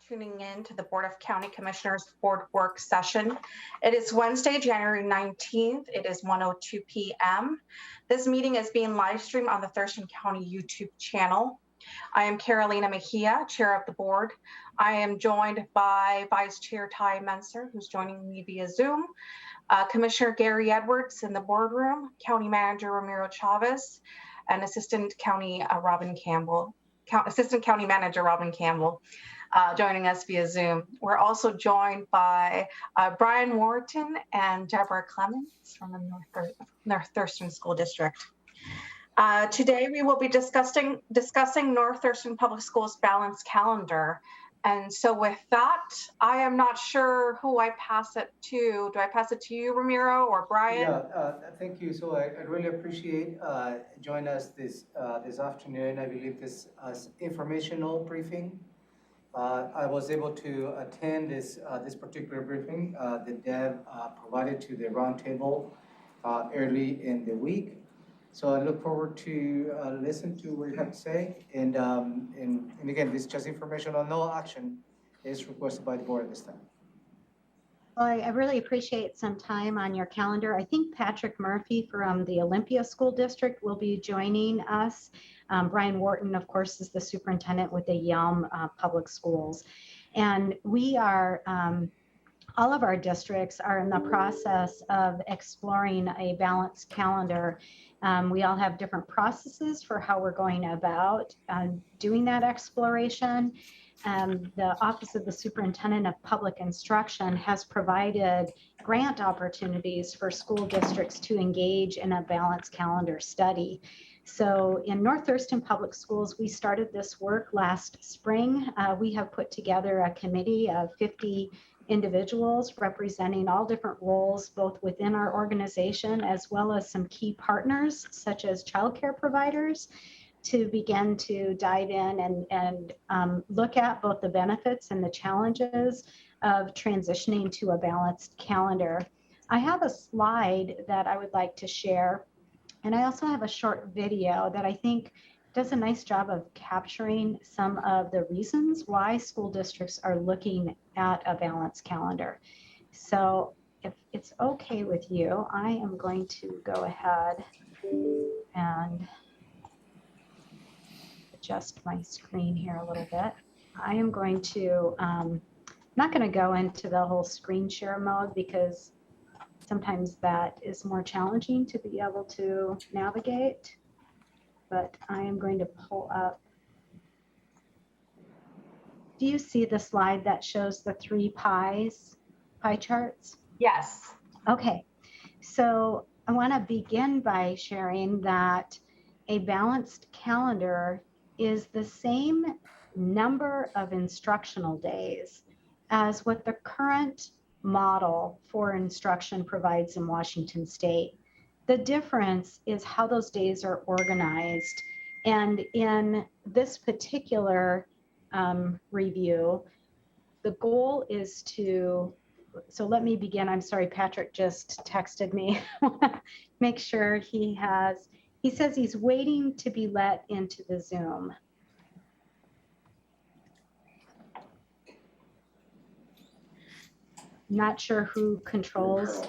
tuning in to the Board of County Commissioners Board Work Session. It is Wednesday, January 19th. It is 1:02 p.m. This meeting is being live streamed on the Thurston County YouTube channel. I am Carolina Mejia, Chair of the Board. I am joined by Vice Chair Ty Menser, who's joining me via Zoom, Commissioner Gary Edwards in the boardroom, County Manager Ramiro Chavez, and Assistant County Manager Robin Campbell joining us via Zoom. We're also joined by Brian Warrington and Deborah Clemens from the North Thurston School District. Today we will be discussing North Thurston Public Schools balanced calendar. And so with that, I am not sure who I pass it to. Do I pass it to you, Ramiro, or Brian? Yeah, thank you. So I really appreciate joining us this afternoon. I believe this informational briefing. I was able to attend this particular briefing that Deb provided to the roundtable early in the week. So I look forward to listen to what you have to say. And again, this is just informational. No action is requested by the board at this time. Well, I really appreciate some time on your calendar. I think Patrick Murphy from the Olympia School District will be joining us. Brian Wharton, of course, is the superintendent with the Yelm Public Schools. And we are, all of our districts are in the process of exploring a balanced calendar. We all have different processes for how we're going about doing that exploration. The Office of the Superintendent of Public Instruction has provided grant opportunities for school districts to engage in a balanced calendar study. So in North Thurston Public Schools, we started this work last spring. We have put together a committee of 50 individuals representing all different roles, both within our organization as well as some key partners, such as childcare providers, to begin to dive in and look at both the benefits and the challenges of transitioning to a balanced calendar. I have a slide that I would like to share, and I also have a short video that I think does a nice job of capturing some of the reasons why school districts are looking at a balanced calendar. So if it's okay with you, I am going to go ahead and adjust my screen here a little bit. I am going to, not going to go into the whole screen share mode because sometimes that is more challenging to be able to navigate, but I am going to pull up. Do you see the slide that shows the three pie charts? Yes. Okay, so I want to begin by sharing that a balanced calendar is the same number of instructional days as what the current model for instruction provides in Washington State. The difference is how those days are organized. And in this particular review, the goal is to, so let me begin. I'm sorry, Patrick just texted me. Make sure he says he's waiting to be let into the Zoom. Not sure who controls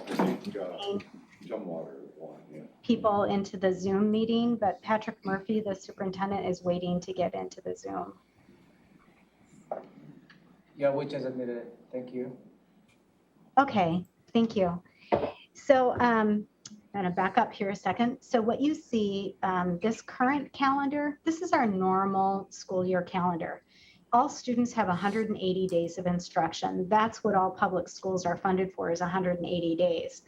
people into the Zoom meeting, but Patrick Murphy, the superintendent, is waiting to get into the Zoom. Yeah, we just admitted it. Thank you. Okay, thank you. So I'm gonna back up here a second. So what you see, this current calendar, this is our normal school year calendar. All students have 180 days of instruction. That's what all public schools are funded for, is 180 days.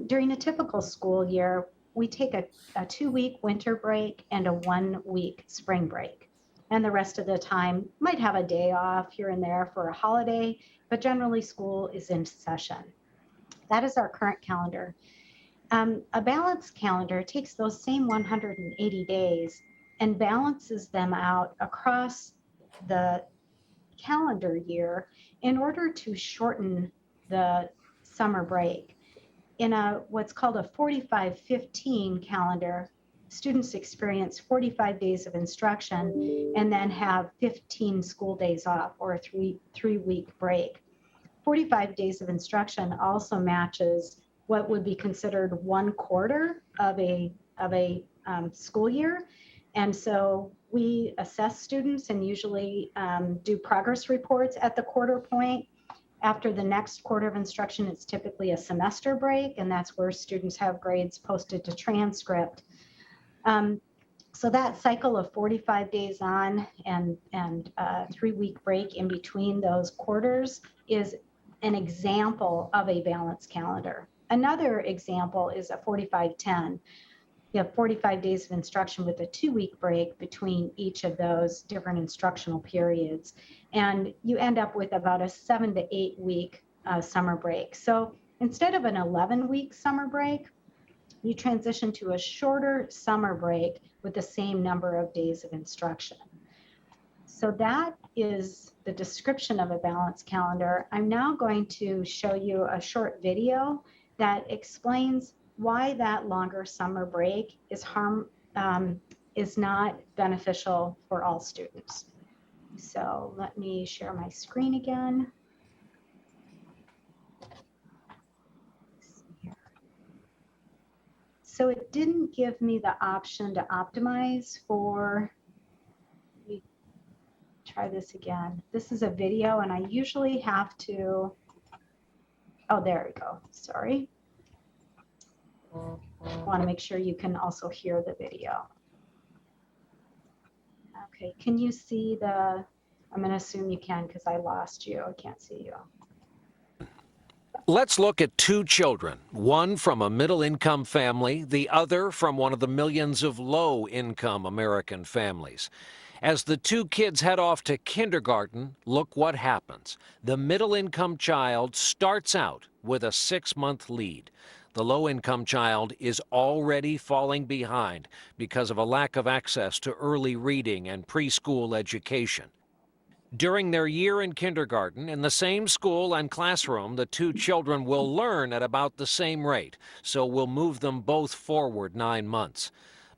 During a typical school year, we take a 2-week winter break and a 1-week spring break. And the rest of the time might have a day off here and there for a holiday, but generally school is in session. That is our current calendar. A balanced calendar takes those same 180 days and balances them out across the calendar year in order to shorten the summer break. In what's called a 45-15 calendar, students experience 45 days of instruction and then have 15 school days off, or a three-week break. 45 days of instruction also matches what would be considered 1/4 of a school year. And so we assess students and usually do progress reports at the quarter point. After the next quarter of instruction, it's typically a semester break, and that's where students have grades posted to transcript. So that cycle of 45 days on and 3-week break in between those quarters is an example of a balanced calendar. Another example is a 45-10. You have 45 days of instruction with a 2-week break between each of those different instructional periods. And you end up with about a 7 to 8 week summer break. So instead of an 11-week summer break, you transition to a shorter summer break with the same number of days of instruction. So that is the description of a balanced calendar. I'm now going to show you a short video that explains why that longer summer break is not beneficial for all students. So let me share my screen again. So it didn't give me the option to optimize for, let me try this again. This is a video and I usually have to, oh, there we go, sorry. I want to make sure you can also hear the video. Okay, can you see the, I'm going to assume you can because I lost you. I can't see you. Let's look at two children, one from a middle-income family, the other from one of the millions of low-income American families. As the two kids head off to kindergarten, look what happens. The middle-income child starts out with a 6-month lead. The low-income child is already falling behind because of a lack of access to early reading and preschool education. During their year in kindergarten, in the same school and classroom, the two children will learn at about the same rate, so we'll move them both forward 9 months.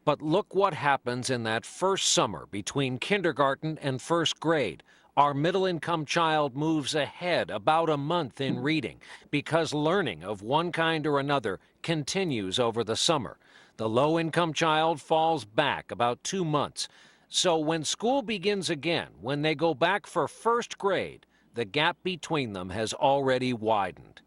But look what happens in that first summer between kindergarten and first grade. Our middle-income child moves ahead about a month in reading because learning of one kind or another continues over the summer. The low-income child falls back about 2 months. So when school begins again, when they go back for first grade, the gap between them has already widened.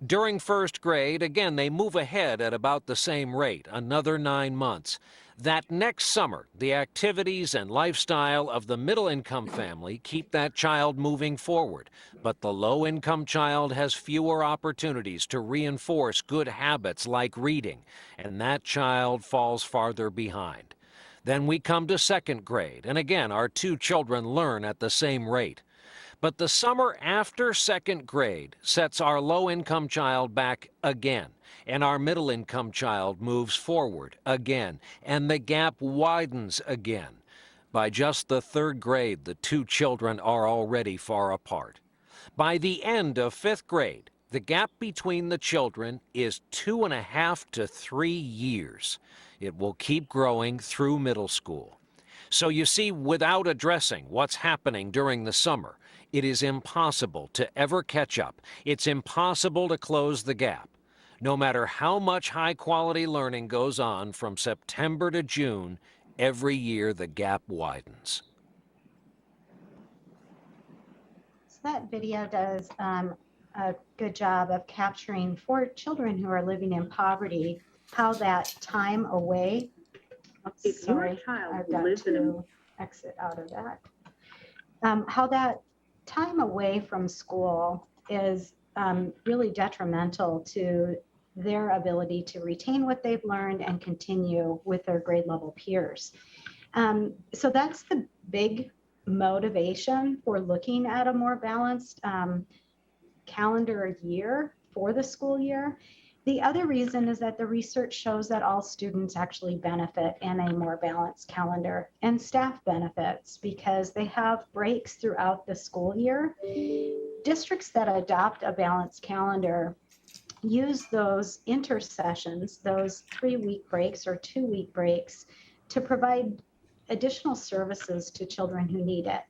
During first grade, again, they move ahead at about the same rate, another 9 months. That next summer, the activities and lifestyle of the middle-income family keep that child moving forward, but the low-income child has fewer opportunities to reinforce good habits like reading, and that child falls farther behind. Then we come to second grade, and again, our two children learn at the same rate. But the summer after second grade sets our low-income child back again, and our middle-income child moves forward again, and the gap widens again. By just the third grade, the two children are already far apart. By the end of fifth grade, the gap between the children is 2.5 to 3 years. It will keep growing through middle school. So you see, without addressing what's happening during the summer, it is impossible to ever catch up. It's impossible to close the gap. No matter how much high-quality learning goes on from September to June, every year the gap widens. So that video does a good job of capturing for children who are living in poverty how that time away. If your child I've got lives in a to exit out of that. How that time away from school is really detrimental to their ability to retain what they've learned and continue with their grade level peers. So that's the big motivation for looking at a more balanced calendar year for the school year. The other reason is that the research shows that all students actually benefit in a more balanced calendar, and staff benefits because they have breaks throughout the school year. Districts that adopt a balanced calendar use those intersessions, those 3-week breaks or 2-week breaks, to provide additional services to children who need it.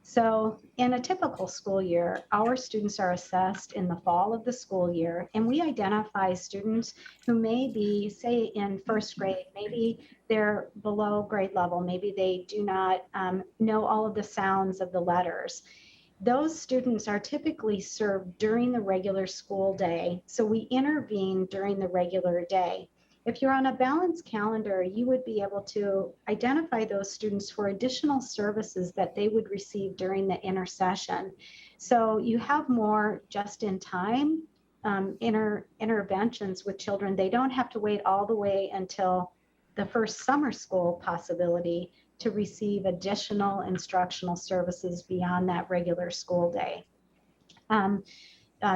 So in a typical school year, our students are assessed in the fall of the school year, and we identify students who may be, say, in first grade, maybe they're below grade level, maybe they do not know all of the sounds of the letters. Those students are typically served during the regular school day, so we intervene during the regular day. If you're on a balanced calendar, you would be able to identify those students for additional services that they would receive during the intersession. So you have more just-in-time interventions with children. They don't have to wait all the way until the first summer school possibility to receive additional instructional services beyond that regular school day.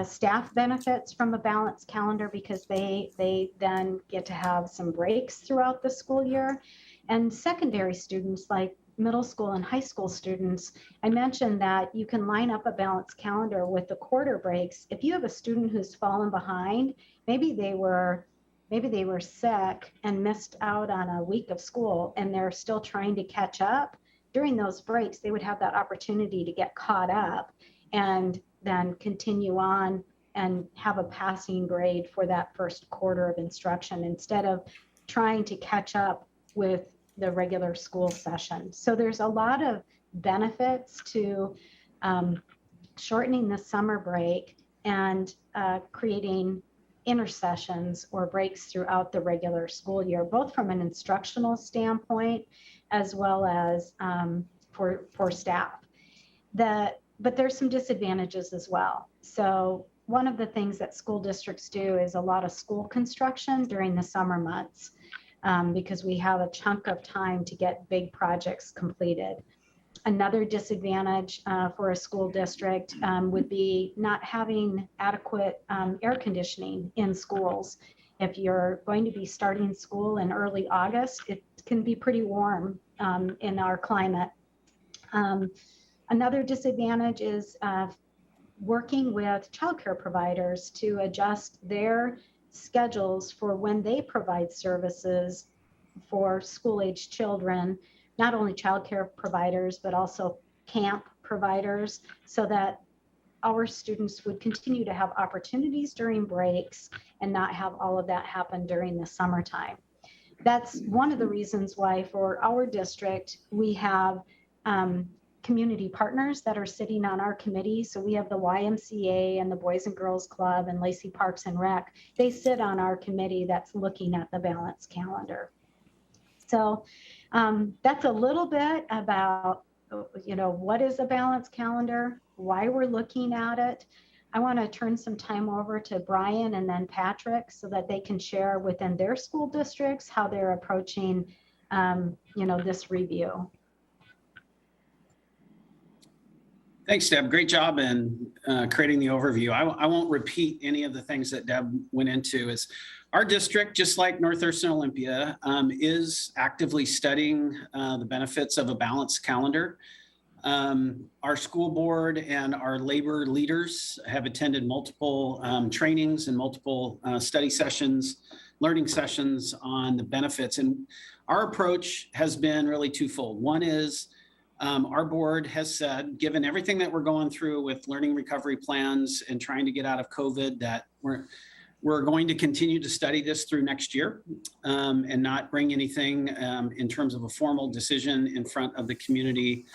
Staff benefits from a balanced calendar because they then get to have some breaks throughout the school year. And secondary students, like middle school and high school students, I mentioned that you can line up a balanced calendar with the quarter breaks. If you have a student who's fallen behind, maybe they were sick and missed out on a week of school and they're still trying to catch up, during those breaks, they would have that opportunity to get caught up and then continue on and have a passing grade for that first quarter of instruction instead of trying to catch up with the regular school session. So there's a lot of benefits to shortening the summer break and creating intersessions or breaks throughout the regular school year, both from an instructional standpoint as well as for staff. But there's some disadvantages as well. So one of the things that school districts do is a lot of school construction during the summer months because we have a chunk of time to get big projects completed. Another disadvantage for a school district would be not having adequate air conditioning in schools. If you're going to be starting school in early August, it can be pretty warm in our climate. Another disadvantage is working with childcare providers to adjust their schedules for when they provide services for school-age children, not only childcare providers, but also camp providers, so that our students would continue to have opportunities during breaks and not have all of that happen during the summertime. That's one of the reasons why for our district, we have community partners that are sitting on our committee. So we have the YMCA and the Boys and Girls Club and Lacey Parks and Rec. They sit on our committee that's looking at the balanced calendar. So that's a little bit about, what is a balanced calendar, why we're looking at it. I want to turn some time over to Brian and then Patrick so that they can share within their school districts how they're approaching, this review. Thanks, Deb. Great job in creating the overview. I won't repeat any of the things that Deb went into. Is our district, just like North Thurston Olympia, is actively studying the benefits of a balanced calendar. Our school board and our labor leaders have attended multiple trainings and multiple study sessions, learning sessions on the benefits. And our approach has been really twofold. One is our board has said, given everything that we're going through with learning recovery plans and trying to get out of COVID, that we're going to continue to study this through next year and not bring anything in terms of a formal decision in front of the community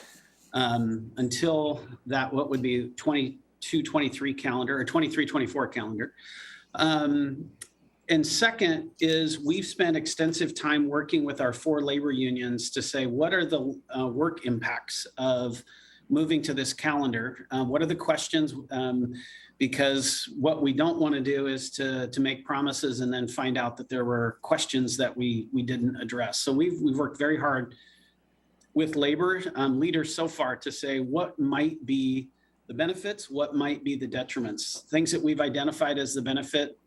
until that, what would be 22-23 calendar or 23-24 calendar. And second is we've spent extensive time working with our 4 labor unions to say, what are the work impacts of moving to this calendar? What are the questions? Because what we don't want to do is to make promises and then find out that there were questions that we didn't address. So we've worked very hard with labor leaders so far to say what might be the benefits, what might be the detriments. Things that we've identified as the benefit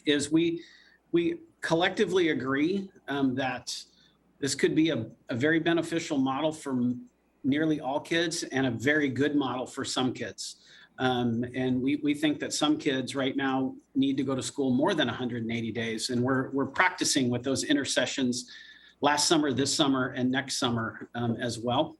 is we collectively agree that this could be a very beneficial model for nearly all kids and a very good model for some kids. And we think that some kids right now need to go to school more than 180 days. And we're practicing with those intersessions last summer, this summer, and next summer as well.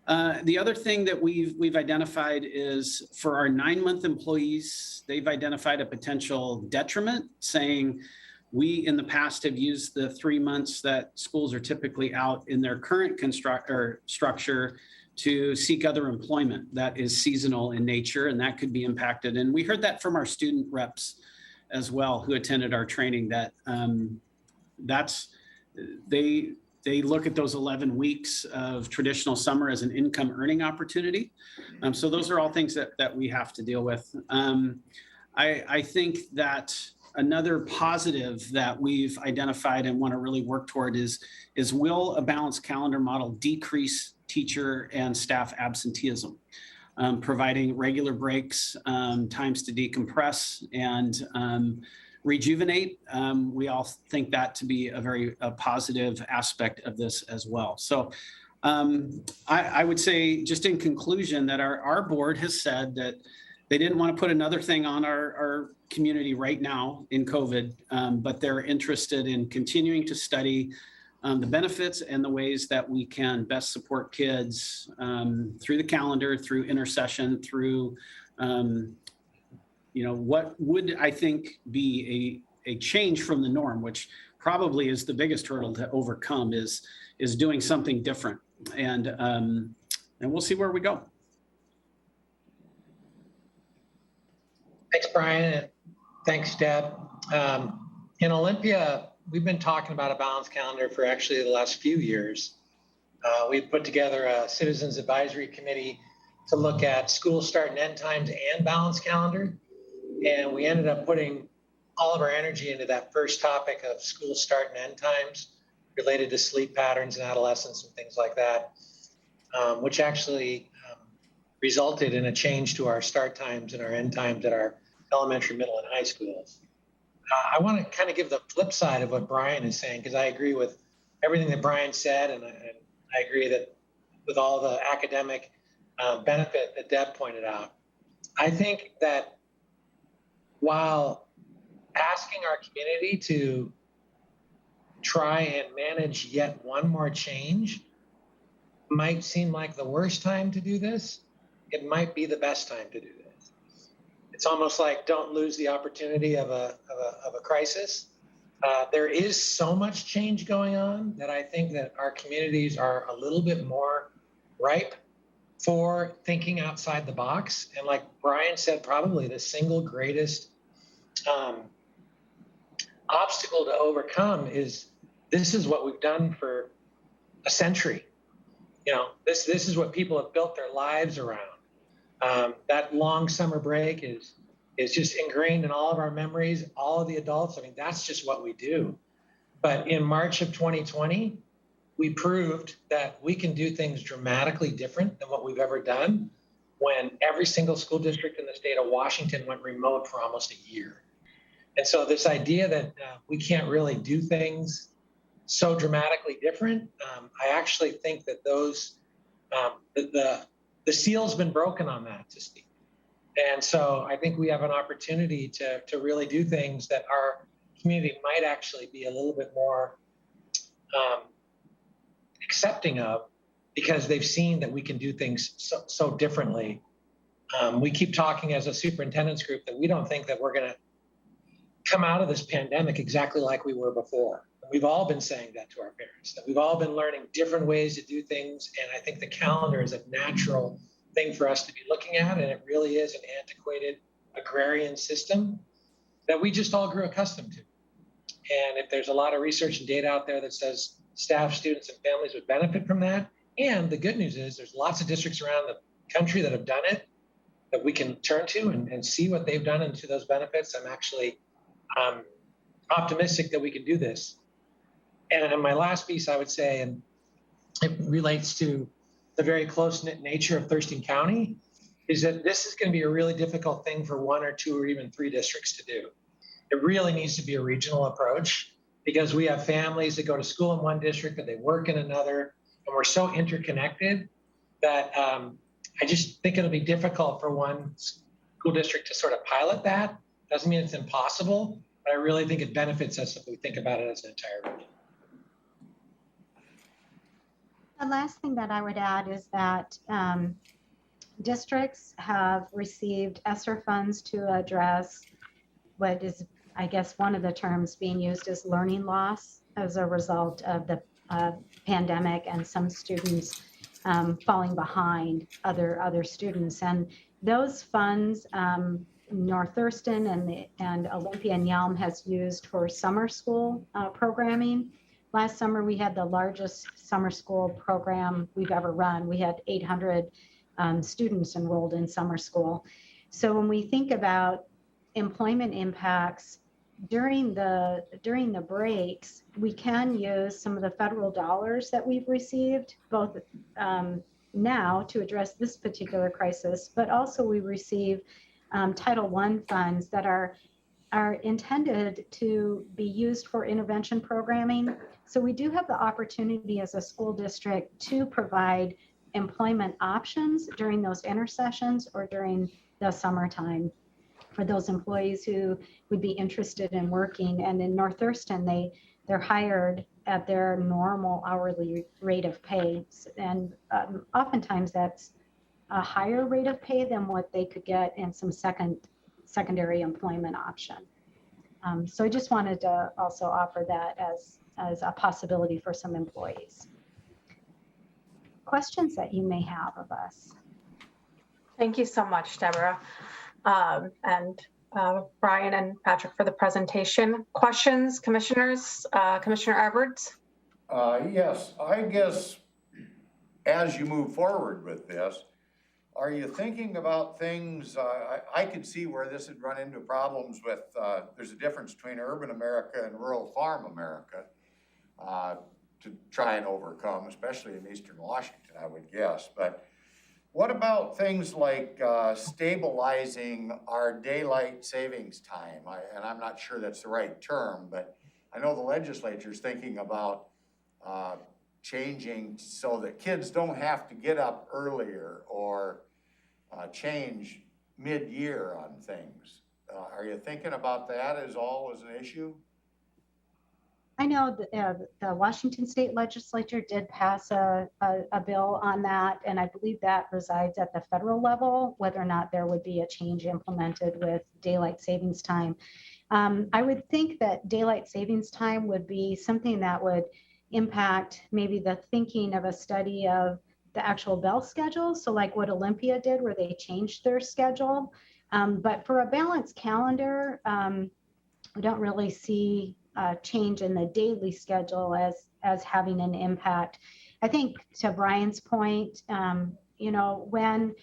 The other thing that we've identified is for our 9-month employees, they've identified a potential detriment, saying we in the past have used the 3 months that schools are typically out in their current structure to seek other employment that is seasonal in nature, and that could be impacted. And we heard that from our student reps as well who attended our training, that they look at those 11 weeks of traditional summer as an income earning opportunity. So those are all things that we have to deal with. I think that another positive that we've identified and want to really work toward is will a balanced calendar model decrease teacher and staff absenteeism, providing regular breaks, times to decompress and rejuvenate. We all think that to be a positive aspect of this as well. So I would say, just in conclusion, that our board has said that they didn't want to put another thing on our community right now in COVID, but they're interested in continuing to study the benefits and the ways that we can best support kids through the calendar, through intercession, through what would, I think, be a change from the norm, which probably is the biggest hurdle to overcome, is doing something different. And we'll see where we go. Thanks, Brian, and thanks, Deb. In Olympia, we've been talking about a balanced calendar for actually the last few years. We put together a Citizens Advisory Committee to look at school start and end times and balanced calendar. And we ended up putting all of our energy into that first topic of school start and end times related to sleep patterns in adolescence and things like that, which actually resulted in a change to our start times and our end times at our elementary, middle, and high schools. I want to kind of give the flip side of what Brian is saying, because I agree with everything that Brian said, and I agree that with all the academic benefit that Deb pointed out. I think that while asking our community to try and manage yet one more change might seem like the worst time to do this, it might be the best time to do this. It's almost like don't lose the opportunity of a crisis. There is so much change going on that I think that our communities are a little bit more ripe for thinking outside the box. And like Brian said, probably the single greatest obstacle to overcome is this is what we've done for a century. You know, this is what people have built their lives around. That long summer break is just ingrained in all of our memories, all of the adults. I mean, that's just what we do. But in March of 2020, we proved that we can do things dramatically different than what we've ever done when every single school district in the state of Washington went remote for almost a year. And so this idea that we can't really do things so dramatically different, I actually think that those, the seal's been broken on that, to speak. And so I think we have an opportunity to really do things that our community might actually be a little bit more accepting of, because they've seen that we can do things so differently. We keep talking as a superintendent's group that we don't think that we're going to come out of this pandemic exactly like we were before. And we've all been saying that to our parents, that we've all been learning different ways to do things. And I think the calendar is a natural thing for us to be looking at. And it really is an antiquated agrarian system that we just all grew accustomed to. And if there's a lot of research and data out there that says staff, students, and families would benefit from that. And the good news is there's lots of districts around the country that have done it that we can turn to and see what they've done into those benefits. I'm actually optimistic that we can do this. And my last piece, I would say, and it relates to the very close-knit nature of Thurston County, is that this is going to be a really difficult thing for 1 or 2 or even 3 districts to do. It really needs to be a regional approach, because we have families that go to school in one district and they work in another, and we're so interconnected that I just think it'll be difficult for one school district to sort of pilot that. Doesn't mean it's impossible, but I really think it benefits us if we think about it as an entire region. The last thing that I would add is that districts have received ESSER funds to address what is, I guess, one of the terms being used is learning loss as a result of the pandemic and some students falling behind other students. And those funds, North Thurston and Olympia and Yelm has used for summer school programming. Last summer, we had the largest summer school program we've ever run. We had 800 students enrolled in summer school. So when we think about employment impacts during the breaks, we can use some of the federal dollars that we've received, both now to address this particular crisis, but also we receive Title I funds that are intended to be used for intervention programming. So we do have the opportunity as a school district to provide employment options during those intersessions or during the summertime for those employees who would be interested in working. And in North Thurston, they're hired at their normal hourly rate of pay. And oftentimes that's a higher rate of pay than what they could get in some secondary employment option. So I just wanted to also offer that as a possibility for some employees. Questions that you may have of us? Thank you so much, Deborah. And Brian and Patrick for the presentation. Questions, commissioners? Commissioner Edwards? Yes, I guess as you move forward with this, are you thinking about things, I could see where this would run into problems with, there's a difference between urban America and rural farm America to try and overcome, especially in Eastern Washington, I would guess. But what about things like stabilizing our daylight savings time? And I'm not sure that's the right term, but I know the legislature's thinking about changing so that kids don't have to get up earlier or change mid-year on things. Are you thinking about that as an issue? I know the Washington State Legislature did pass a bill on that, and I believe that resides at the federal level, whether or not there would be a change implemented with daylight savings time. I would think that daylight savings time would be something that would impact maybe the thinking of a study of the actual bell schedule. So like what Olympia did, where they changed their schedule. But for a balanced calendar, we don't really see change in the daily schedule as having an impact. I think to Brian's point, when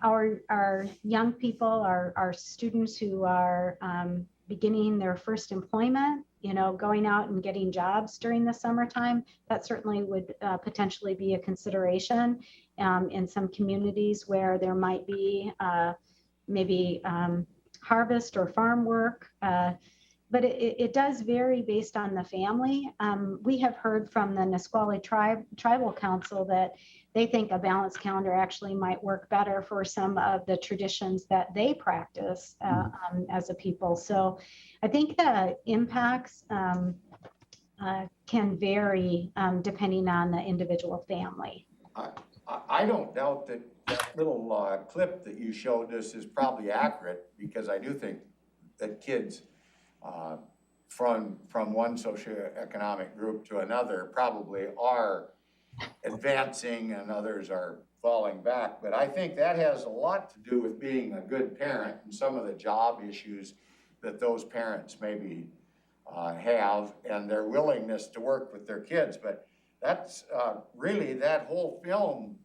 our young people, our students who are beginning their first employment, going out and getting jobs during the summertime, that certainly would potentially be a consideration in some communities where there might be maybe harvest or farm work. But it does vary based on the family. We have heard from the Nisqually Tribal Council that they think a balanced calendar actually might work better for some of the traditions that they practice as a people. So I think the impacts can vary depending on the individual family. I don't doubt that little clip that you showed us is probably accurate, because I do think that kids from one socioeconomic group to another probably are advancing and others are falling back. But I think that has a lot to do with being a good parent and some of the job issues that those parents maybe have, and their willingness to work with their kids. But that's really, that whole film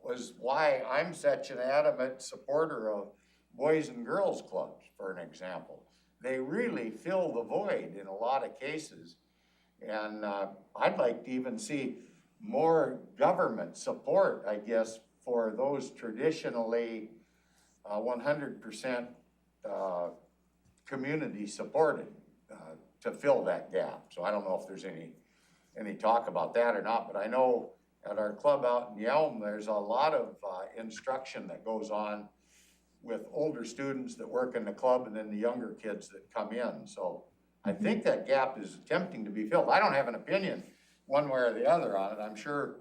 was why I'm such an adamant supporter of Boys and Girls Clubs, for an example. They really fill the void in a lot of cases. And I'd like to even see more government support, I guess, for those traditionally 100% community supported to fill that gap. So I don't know if there's any talk about that or not, but I know at our club out in Yelm, there's a lot of instruction that goes on with older students that work in the club and then the younger kids that come in. So I think that gap is attempting to be filled. I don't have an opinion one way or the other on it. I'm sure,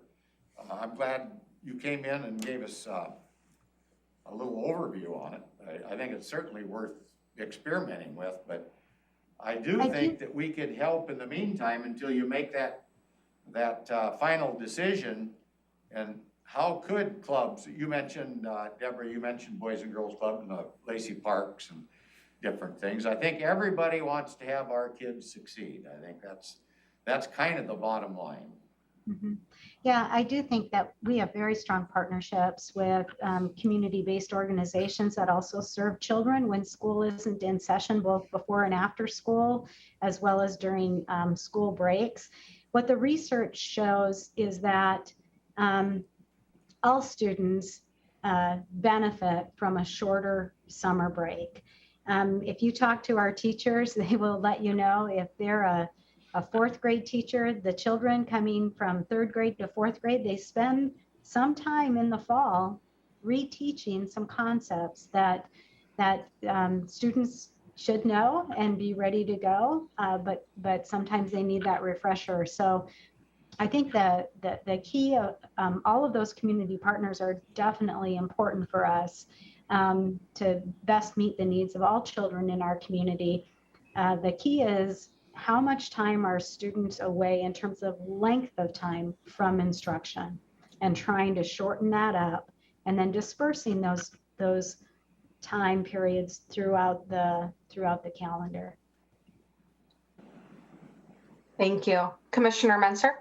I'm glad you came in and gave us a little overview on it. I think it's certainly worth experimenting with, but I do think that we could help in the meantime until you make that final decision. And how could clubs, you mentioned, Deborah, you mentioned Boys and Girls Club and the Lacey Parks and different things. I think everybody wants to have our kids succeed. I think that's kind of the bottom line. Mm-hmm. Yeah, I do think that we have very strong partnerships with community-based organizations that also serve children when school isn't in session, both before and after school, as well as during school breaks. What the research shows is that all students benefit from a shorter summer break. If you talk to our teachers, they will let you know if they're a fourth grade teacher, the children coming from third grade to fourth grade, they spend some time in the fall reteaching some concepts that students should know and be ready to go, but sometimes they need that refresher. So I think that the key of all of those community partners are definitely important for us to best meet the needs of all children in our community. The key is how much time are students away in terms of length of time from instruction, and trying to shorten that up and then dispersing those time periods throughout the calendar. Thank you. Commissioner Menser?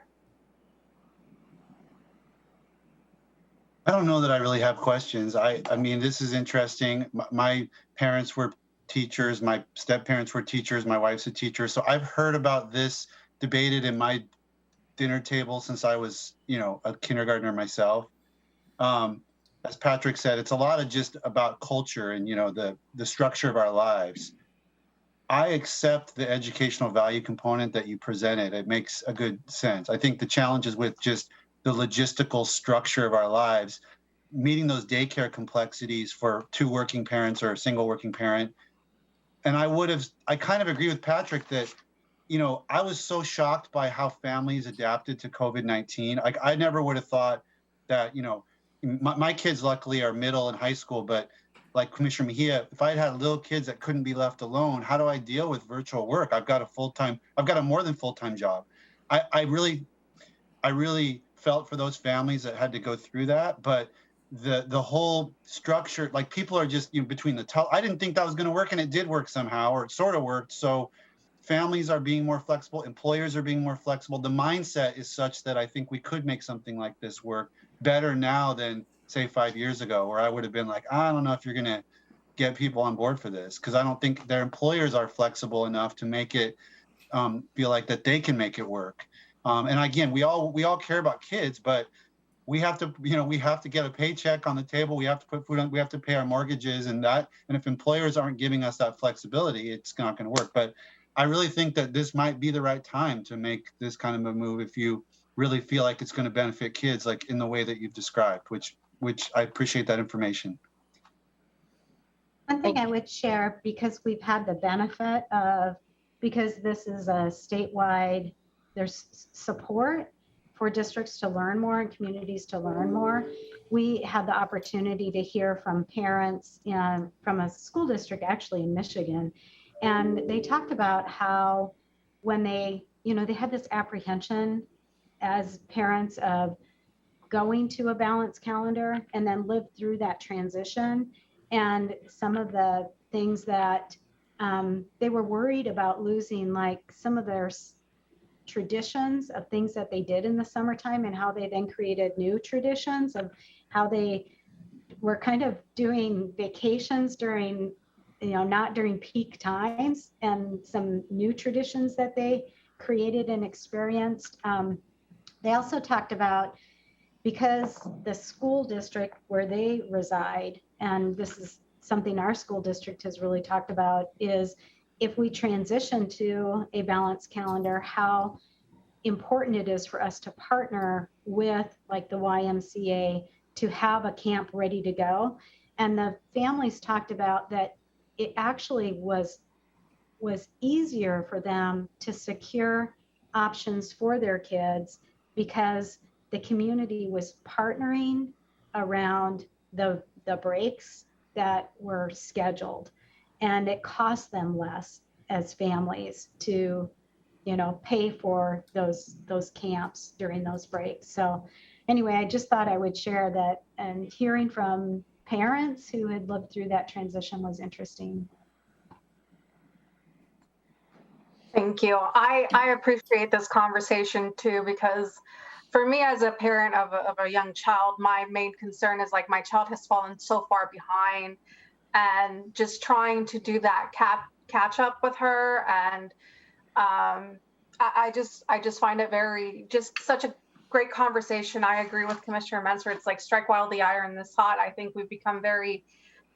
I don't know that I really have questions. I mean, this is interesting. My parents were teachers, my step-parents were teachers, my wife's a teacher. So I've heard about this debated in my dinner table since I was, a kindergartner myself. As Patrick said, it's a lot of just about culture and, the structure of our lives. I accept the educational value component that you presented. It makes a good sense. I think the challenge is with just the logistical structure of our lives, meeting those daycare complexities for two working parents or a single working parent. And I kind of agree with Patrick that, I was so shocked by how families adapted to COVID-19. Like, I never would have thought that, my kids luckily are middle and high school, but like Commissioner Mejia, if I had little kids that couldn't be left alone, how do I deal with virtual work? I've got a more than full-time job. I really felt for those families that had to go through that, but the whole structure, like people are just, between I didn't think that was going to work, and it did work somehow, or it sort of worked. So families are being more flexible, employers are being more flexible. The mindset is such that I think we could make something like this work better now than say 5 years ago, where I would have been like, I don't know if you're going to get people on board for this, because I don't think their employers are flexible enough to make it feel like that they can make it work. And again, we all care about kids, but we have to get a paycheck on the table. We have to put food on, we have to pay our mortgages and if employers aren't giving us that flexibility, it's not going to work. But I really think that this might be the right time to make this kind of a move if you really feel like it's going to benefit kids, like in the way that you've described, which I appreciate that information. One thing I would share, because we've had the benefit of, because this is a statewide, there's support for districts to learn more and communities to learn more. We had the opportunity to hear from parents from a school district actually in Michigan. And they talked about how when they had this apprehension as parents of going to a balanced calendar and then lived through that transition. And some of the things that they were worried about losing, like some of their traditions of things that they did in the summertime, and how they then created new traditions of how they were kind of doing vacations during, not during peak times, and some new traditions that they created and experienced. They also talked about, because the school district where they reside, and this is something our school district has really talked about, is if we transition to a balanced calendar, how important it is for us to partner with like the YMCA to have a camp ready to go. And the families talked about that it actually was easier for them to secure options for their kids because the community was partnering around the breaks that were scheduled, and it cost them less as families to, you know, pay for those camps during those breaks. So anyway, I just thought I would share that, and hearing from parents who had lived through that transition was interesting. Thank you. I appreciate this conversation too, because for me as a parent of a young child, my main concern is like my child has fallen so far behind, and just trying to do that catch up with her. And I just find it just such a great conversation. I agree with Commissioner Menser. It's like strike while the iron is hot. I think we've become very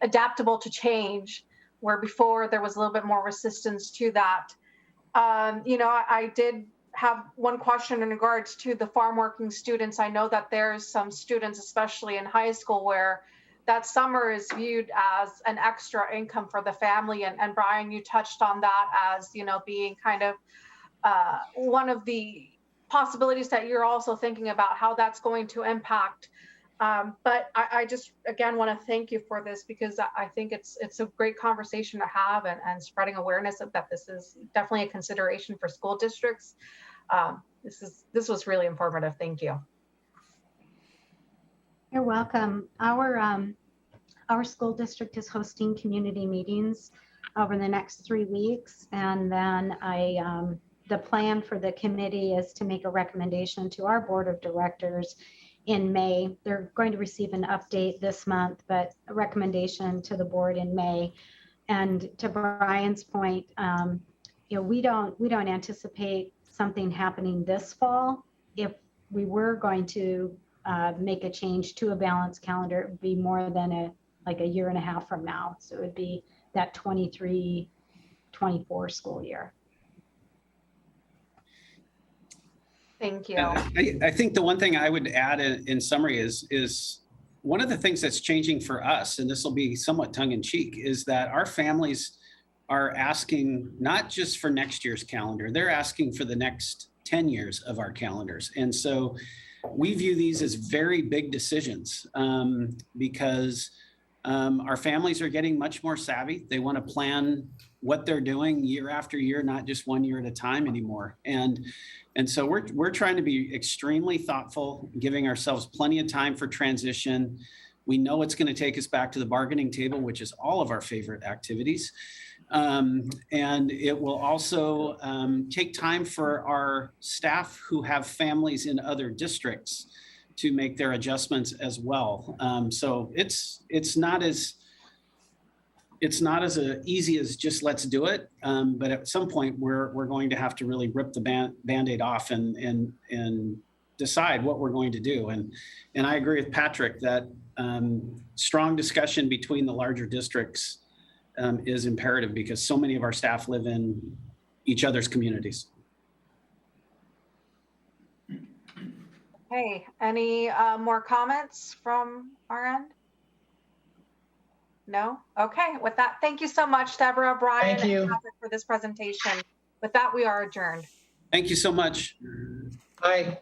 adaptable to change, where before there was a little bit more resistance to that. You know, I did have one question in regards to the farm working students. I know that there's some students, especially in high school, where that summer is viewed as an extra income for the family. And Brian, you touched on that as, you know, being kind of one of the possibilities that you're also thinking about how that's going to impact. But I just, again, want to thank you for this, because I think it's a great conversation to have, and spreading awareness of that this is definitely a consideration for school districts. This was really informative. Thank you. You're welcome. Our school district is hosting community meetings over the next 3 weeks, and then the plan for the committee is to make a recommendation to our board of directors in May. They're going to receive an update this month, but a recommendation to the board in May. And to Brian's point, you know, we don't anticipate something happening this fall. If we were going to make a change to a balanced calendar, it would be more than a year and a half from now. So it would be that 23-24 school year. Thank you. I think the one thing I would add in summary is one of the things that's changing for us, and this will be somewhat tongue in cheek, is that our families are asking not just for next year's calendar, they're asking for the next 10 years of our calendars. And so we view these as very big decisions because our families are getting much more savvy. They want to plan what they're doing year after year, not just 1 year at a time anymore. And so we're trying to be extremely thoughtful, giving ourselves plenty of time for transition. We know it's going to take us back to the bargaining table, which is all of our favorite activities. And it will also take time for our staff who have families in other districts to make their adjustments as well. So it's not as easy as just let's do it. But at some point we're going to have to really rip the Band-Aid off and decide what we're going to do. And I agree with Patrick that strong discussion between the larger districts is imperative, because so many of our staff live in each other's communities. Hey, any more comments from our end? No? Okay, with that, thank you so much, Deborah, Brian, Thank you. and Patrick, for this presentation. With that, we are adjourned. Thank you so much. Bye.